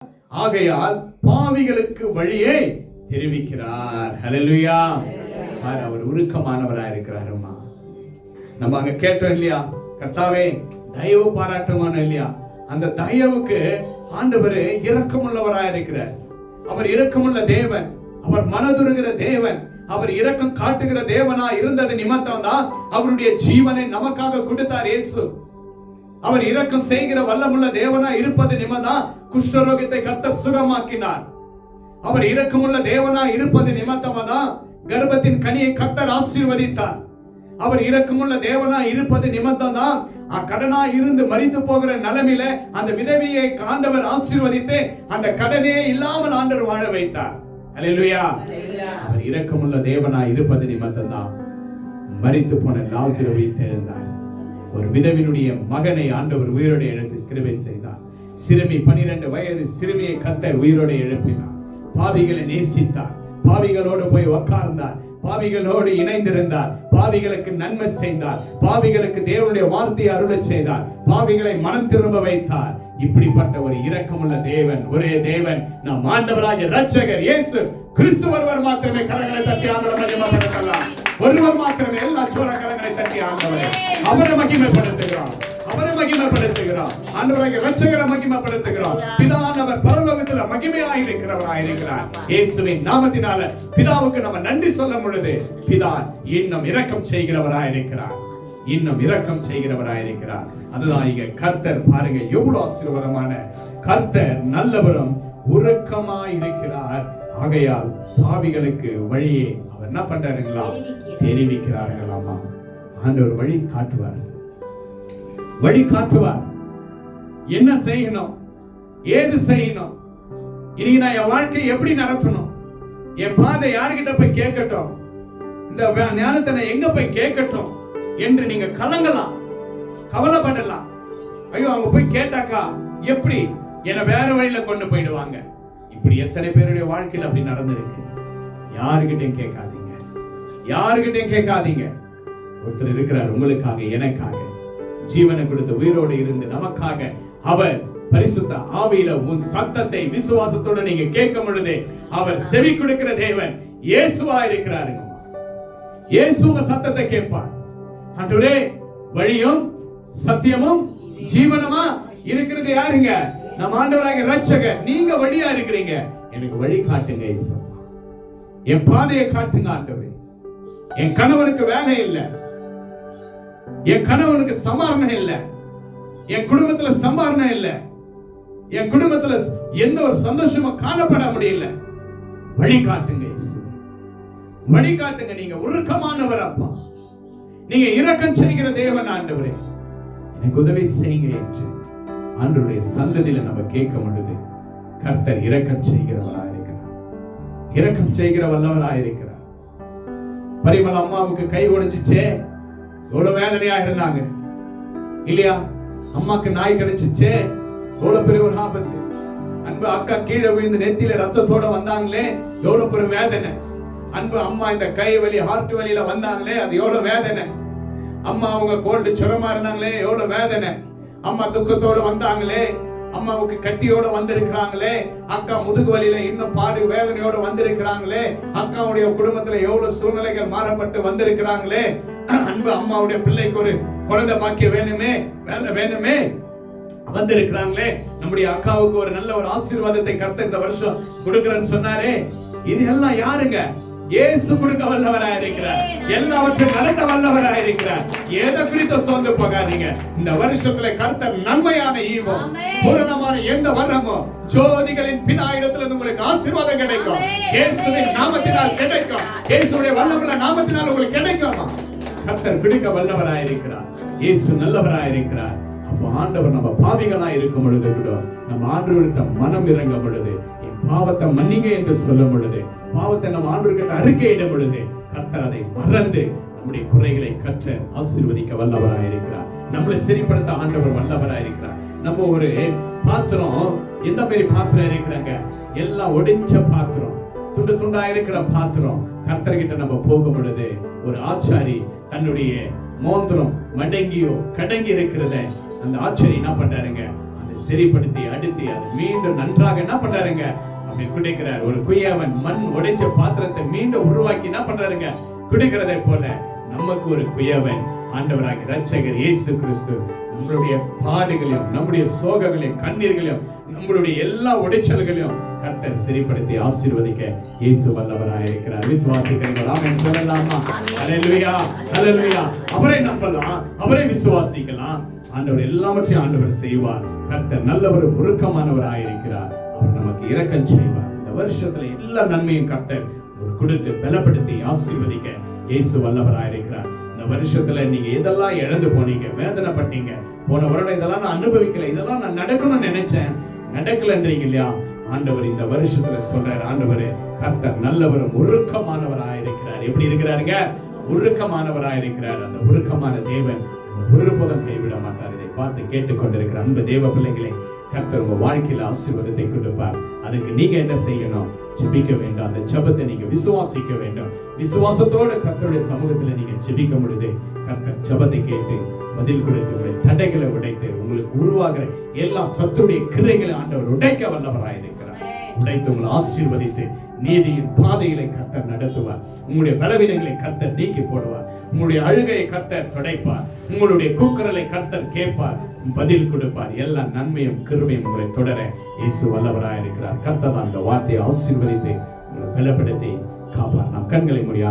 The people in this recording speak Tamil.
ஆகையால் பாவிகளுக்கு வழியை தெரிவிக்கிறார். ஹல்லேலூயா. அவர் உருக்கமானவராக இருக்கிறார். நம்ம அங்க கேட்டோம் இல்லையா, கர்த்தாவே தயவு பாராட்டுவானோ இல்லையா, அந்த தயவுக்கு ஆண்டவர் இரக்கமுள்ளவராக இருக்கிறார். அவர் இரக்கமுள்ள தேவன், அவர் மனதுருகிற தேவன், அவர் இரக்கம் காட்டுகிற தேவனா இருந்தது நிமித்தம் தான் அவருடைய ஜீவனை நமக்காக கொடுத்தார் இயேசு. அவர் இரக்கம் செய்கிற வல்லமுள்ள தேவனா இருப்பது நிமித்தம் குஷ்டரோகத்தை கர்த்தர் சுகமாக்கினார். அவர் இரக்கமுள்ள தேவனா இருப்பது நிமித்தம் தான் கர்ப்பத்தின் கனியை கர்த்தர் ஆசீர்வதித்தார். அவர் இரக்கமுள்ள தேவனா இருப்பது நிமித்தம் தான் கடனா இருந்து மரித்து போகிற நிலைமையில அந்த விதவையை ஆண்டவர் ஆசீர்வதித்து அந்த கடனே இல்லாமல் ஆண்டவர் வாழ வைத்தார். ஹல்லேலூயா. அவர் இரக்கமுள்ள தேவனா இருப்பது நிமித்தம் தான் மரித்து போன லாசருவை உயிர்த்தெழுந்தார். ஒரு விதவினுடைய மகனை ஆண்டவர் உயிரோடு எழுந்து கிருபை செய்தார். சிறுமி 12 வயது சிறுமியை கர்த்தர் உயிரோடு எழுப்பினார். பாவிகளை நேசித்தார், பாவிகளோடு போய் உட்கார்ந்தார், பாவிகளோடு இணைந்திருந்தார், பாவிகளுக்கு நன்மை செய்தார், பாவிகளுக்கு தேவனுடைய வார்த்தையை அருளச் செய்தார், பாவிகளை மனம் திரும்ப வைத்தார். இப்படிப்பட்ட ஒரு இரக்கமுள்ள தேவன், ஒரே தேவன், நம் ஆண்டவராகிய இரட்சகர் இயேசு கிறிஸ்து ஒருவர் மாத்திரமே கரங்களை தட்டி ஆண்டவரை மகிமைப்படுத்தலாம். ஒருவர் மாத்திரமே எல்லா சோர கரங்களை தட்டி ஆண்டவரை அவரை மகிமைப்படுத்துகிறோம், அவரை மகிமைப்படுத்துகிறோம். ஆண்டவராகிய இரட்சகரை மகிமைப்படுத்துகிறோம். பிதானவர் பரலோகத்தில் மகிமையாய் இருக்கிறவராயிருக்கிறார். இயேசுவின் நாமத்தினால பிதாவுக்கு நம்ம நன்றி சொல்லும் பொழுது பிதா இன்னும் இரக்கம் செய்கிறவராயிருக்கிறார், இன்னும் இரக்கம் செய்கிறவராயிருக்கிறார். அதுதான் இங்க கர்த்தர் பாருங்க எவ்வளவு ஆசீர்வாதமான கர்த்தர் நல்லவரும் உருக்கமாய் இருக்கிறார். ஆகையால் பாவிகளுக்கு வழியை அவர் என்ன பண்றாருங்களா, தெரிவிக்கிறார்களாமா. ஆண்டவர் வழி காட்டுவார், வழி காட்டுவார். என்ன செய்யணும், ஏது செய்யணும், இன்னைக்கு நான் என் வாழ்க்கையை எப்படி நடத்தணும், என் பாதை யாருகிட்ட போய் கேட்கட்டும், இந்த ஞானத்தை நான் எங்க போய் கேட்கட்டும் என்று நீங்க கலங்கலாம், கவலைப்படலாம். ஐயோ அவங்க போய் கேட்டாக்கா எப்படி என்ன வேற வழியில கொண்டு போயிடுவாங்க. இப்படி எத்தனை பேருடைய வாழ்க்கையில் அப்படி நடந்திருக்கு. யாருகிட்டையும் கேட்காதீங்க, யாருகிட்டையும் கேட்காதீங்க. ஒருத்தர் இருக்கிறார் உங்களுக்காக, எனக்காக ஜீவனை கொடுத்து உயிரோடு இருந்து நமக்காக அவர் பரிசுத்த ஆவியில உன் சத்தத்தை விசுவாசத்தோட நீங்க கேட்கும் பொழுது அவர் செவி கொடுக்கிற தேவன் இயேசுவா இருக்கிறாருங்க. இயேசு உங்க சத்தத்தை கேட்பார். ஆண்டவரே வழியும் சத்தியமும் ஜீவனமா இருக்கிறது யாருங்க, நம்ம ஆண்டவராகிய இரட்சகர். நீங்க வழியா இருக்கிறீங்க, எனக்கு வழி காட்டுங்க இயேசு, என் பாதையை காட்டுங்க ஆண்டவரே. என் கணவனுக்கு வேலை இல்லை, என் கணவனுக்கு சமாதானம் இல்லை, என் குடும்பத்துல சமாதானம் இல்லை, என் குடும்பத்துல எந்த ஒரு சந்தோஷமும் காணப்பட முடியல, வழி காட்டுங்க இயேசு, வழி காட்டுங்க. நீங்க உருக்கமானவர் அப்பா, நீங்க இரக்கம் செய்கிற தேவன் ஆண்டவரே, எனக்கு உதவி செய்யுங்க என்று ஆண்டவருடைய சந்ததியில நம்ம கேட்க முடியுது. கர்த்தர் இரக்கம் செய்கிறவராயிருக்கிறார், இரக்கம் செய்கிற வல்லவராயிருக்கிறார். பரிமள அம்மாவுக்கு கை உடைஞ்சிச்சே, எவ்வளவு வேதனையா இருந்தாங்க இல்லையா? அம்மாக்கு நாய் கிடைச்சிச்சே, எவ்வளவு பெரிய ஒரு ஆபத்து. அன்பு அக்கா கீழே விழுந்து நெத்தியில ரத்தத்தோட வந்தாங்களே, எவ்வளவு பெரிய வேதனை. அன்பு அம்மா இந்த கை வலி ஹார்ட் வலியில வந்தாங்களே, அது எவ்வளவு வேதனை. அம்மா அவங்க கோல்டு சுரமா இருந்தாங்களே, எவ்வளவு வேதனை. அம்மா துக்கத்தோடு வந்தாங்களே, அம்மாவுக்கு கட்டியோட வந்திருக்கிறாங்களே, அக்கா முதுகு வலியில இன்னும் பாடு வேதனையோட வந்திருக்கிறாங்களே, அக்காவுடைய குடும்பத்துல எவ்வளவு சூழ்நிலைகள் மாறப்பட்டு வந்திருக்கிறாங்களே. அன்பு அம்மாவுடைய பிள்ளைக்கு ஒரு குழந்தை பாக்கியம் வேணுமே வேணுமே வந்திருக்கிறாங்களே. நம்முடைய அக்காவுக்கு ஒரு நல்ல ஒரு ஆசீர்வாதத்தை கர்த்தர் இந்த வருஷம் கொடுக்கிறேன்னு சொன்னாரே. இது எல்லாம் யாருங்க? இயேசு கொடுக்க வல்லவராய் இருக்கிறார், எல்லாவற்றையும் நடத்த வல்லவராய் இருக்கிறார். எதை குறித்து சோர்ந்து போகாதீங்க. இந்த வருஷத்துல கர்த்தர் நன்மையான ஈவம் பூரணமான எந்த வரமோ ஜோதிகளின் பிதா இடத்துல உங்களுக்கு ஆசீர்வாதம் கிடைக்கும். இயேசுவின் நாமத்தினால் கிடைக்கும், இயேசுடைய வல்லமுள்ள நாமத்தினால் உங்களுக்கு கிடைக்கும். கர்த்தர் பிடிக்க வல்லவராய் இருக்கிறார், இயேசு நல்லவராய் இருக்கிறார். அப்போ ஆண்டவர் நம்ம பாவிகளாய் இருக்கும் பொழுது கூட நம்ம ஆண்டவர்கிட்ட மனம் இறங்க பொழுது, என் பாவத்தை மன்னிங்க என்று சொல்லும் பொழுது, பாவத்தை நம்ம ஆண்டவர்கிட்ட அறிக்கையிடும் பொழுது கர்த்தர் அதை மறந்து நம்முடைய குறைகளை கற்ற ஆசீர்வதிக்க வல்லவராய் இருக்கிறார். நம்மளை சரிப்படுத்த ஆண்டவர் வல்லவராய் இருக்கிறார். நம்ம ஒரு பாத்திரம், எந்த மாதிரி பாத்திரம் இருக்கிறாங்க, எல்லாம் ஒடிஞ்ச பாத்திரம், துண்டு துண்டா இருக்கிற பாத்திரம். கர்த்தர்கிட்ட நம்ம போகும் பொழுது ஒரு ஆச்சாரி தன்னுடைய மோந்திரம் மடங்கியோ கடங்கி இருக்கிறத அந்த ஆச்சாரி என்ன பண்றாருங்க, அதை சரிப்படுத்தி அடுத்து அதை மீண்டும் நன்றாக என்ன பண்றாருங்க அப்படி குடிக்கிறார். ஒரு குயவன் மண் உடைச்ச பாத்திரத்தை மீண்டும் உருவாக்கி என்ன பண்றாருங்க குடிக்கிறதை போல நமக்கு ஒரு குயவன் ஆண்டவராகிய இரட்சகர் இயேசு கிறிஸ்து நம்மளுடைய பாடுகளையும் நம்முடைய சோகங்களையும் கண்ணீர்களையும் நம்மளுடைய எல்லா உடைச்சல்களையும் கர்த்தர் சரிப்படுத்தி ஆசீர்வதிக்க இயேசு வல்லவராய் இருக்கிறார். விசுவாசிக்கிறீங்களா? ஆமென் சொல்லலாமா? ஹல்லேலூயா, ஹல்லேலூயா. அவரை நம்பலாம், அவரை விசுவாசிக்கலாம். ஆண்டவர் எல்லாவற்றையும் ஆண்டவர் செய்வார். கர்த்தர் நல்லவர், உருக்கமானவராய் இருக்கிறார். அவர் நமக்கு இரக்கம் செய்வார். இந்த வருஷத்துல எல்லா நன்மையும் கர்த்தர் கொடுத்து பலப்படுத்தி ஆசீர்வதிக்க இயேசு வல்லவராய் இருக்கிறார். இந்த வருஷத்துல நீங்க எதெல்லாம் இழந்து போனீங்க, வேதனைப்பட்டீங்க, போன வருடம் இதெல்லாம் நான் அனுபவிக்கல, இதெல்லாம் நான் நடக்கணும்னு நினைச்சேன், நடக்கலன்றீங்க இல்லையா? ஆண்டவர் இந்த வருஷத்துல சொல்றாரு, ஆண்டவர் கர்த்தர் நல்லவரும் உருக்கமானவராய் இருக்கிறார். எப்படி இருக்கிறாருங்க? உருக்கமானவராய் இருக்கிறார். அந்த உருக்கமான தேவன் ஒருபோதும் கைவிட மாட்டார். இதை பார்த்து கேட்டுக்கொண்டிருக்கிற அன்பு தேவ பிள்ளைகளே, கர்த்தர் உங்க வாழ்க்கையில ஆசீர்வாதத்தை கொடுப்பார். அதுக்கு நீங்க என்ன செய்யணும்? ஜெபிக்க வேண்டும். அந்த ஜெபத்தை நீங்க விசுவாசிக்க வேண்டும். விசுவாசத்தோட கர்த்தருடைய சமூகத்துல நீங்க ஜெபிக்க முடியுது. கர்த்தர் ஜெபத்தை கேட்டு பதில் கொடுத்து உங்களுடைய தடைகளை உடைத்து உங்களுக்கு உருவாகிற எல்லா சத்துருடைய கிரைகளை ஆண்டவர் உடைக்க வல்லவராய் இருக்கிறார். உடைத்து உங்களை ஆசீர்வதித்து நீதியின் பாதைகளை கர்த்தர் நடத்துவார். உங்களுடைய பலவீனங்களை கர்த்தர் நீக்கி போடுவார். உங்களுடைய அழுகையை கர்த்தர் துடைப்பார். உங்களுடைய கூக்குரலை கர்த்தர் கேட்பார், பதில் கொடுப்பார். எல்லா நன்மையும் கிருபையும் உங்களை தொடர இயேசு வல்லவராய் இருக்கிறார். கர்த்தர் அந்த வார்த்தையை ஆசீர்வதித்து உங்களை பலப்படுத்தி காப்பார். நாம் கண்களை மூடி